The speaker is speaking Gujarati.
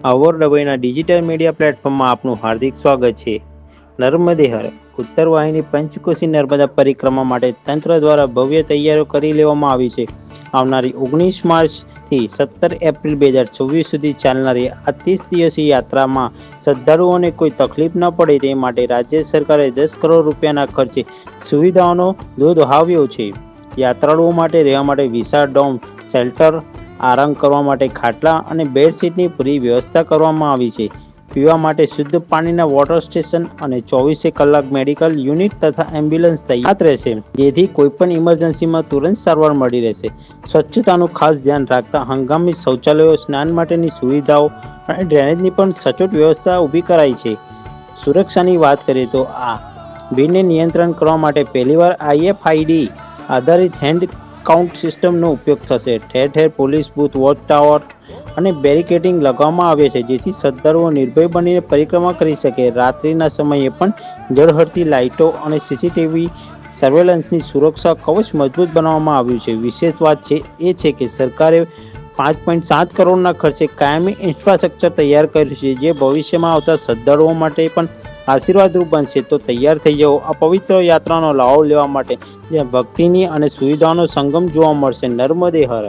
અવોર ડભોઈના ડિજિટલ મીડિયા પ્લેટફોર્મમાં આપનું હાર્દિક સ્વાગત છે. નર્મદે હર ઉત્તર વાહિની પંચકોશી નર્મદા પરિક્રમા માટે તંત્ર દ્વારા ભવ્ય તૈયારીઓ કરી લેવામાં આવી છે. આવનારી 19 માર્ચથી 17 એપ્રિલ 2024 સુધી ચાલનારી આ 30 દિવસીય યાત્રામાં શ્રદ્ધાળુઓને કોઈ તકલીફ ન પડે તે માટે રાજ્ય સરકારે 10 કરોડ રૂપિયાના ખર્ચે સુવિધાઓનો ધોધ વહાવ્યો છે. યાત્રાળુઓ માટે રહેવા માટે વિશાળ ડોમ શેલ્ટર, આરામ કરવા માટે ખાટલા અને બેડશીટની પૂરી વ્યવસ્થા કરવામાં આવી છે. પીવા માટે શુદ્ધ પાણીના વોટર સ્ટેશન અને 24 કલાક મેડિકલ યુનિટ તથા એમ્બ્યુલન્સ તૈયાર રહેશે, જેથી કોઈપણ ઇમરજન્સીમાં તુરંત સારવાર મળી રહેશે. સ્વચ્છતાનું ખાસ ધ્યાન રાખતા હંગામી શૌચાલયો, સ્નાન માટેની સુવિધાઓ અને ડ્રેનેજની પણ સચોટ વ્યવસ્થા ઊભી કરાઈ છે. સુરક્ષાની વાત કરીએ તો આ ભીડને નિયંત્રણ કરવા માટે પહેલીવાર IFID આધારિત હેન્ડ કાઉન્ટ સિસ્ટમનો ઉપયોગ થશે. ઠેર ઠેર પોલીસ બૂથ, વોચ ટાવર અને બેરિકેડિંગ લગાવવામાં આવે છે, જેથી શ્રદ્ધાળુઓ નિર્ભય બનીને પરિક્રમા કરી શકે. રાત્રિના સમયે પણ ઝળહળતી લાઇટો અને CCTV સર્વેલન્સની સુરક્ષા કવચ મજબૂત બનાવવામાં આવ્યું છે. વિશેષ વાત એ છે કે સરકારે 5.7 કરોડના ખર્ચે કાયમી ઇન્ફ્રાસ્ટ્રક્ચર તૈયાર કર્યું છે, જે ભવિષ્યમાં આવતા શ્રદ્ધાળુઓ માટે પણ આશીર્વાદરૂપ બનશે. તો તૈયાર થઈ જાઓ આ પવિત્ર યાત્રાનો લાભ લેવા માટે, જ્યાં ભક્તિની અને સુવિધાઓનો સંગમ જોવા મળશે. નર્મદે હર.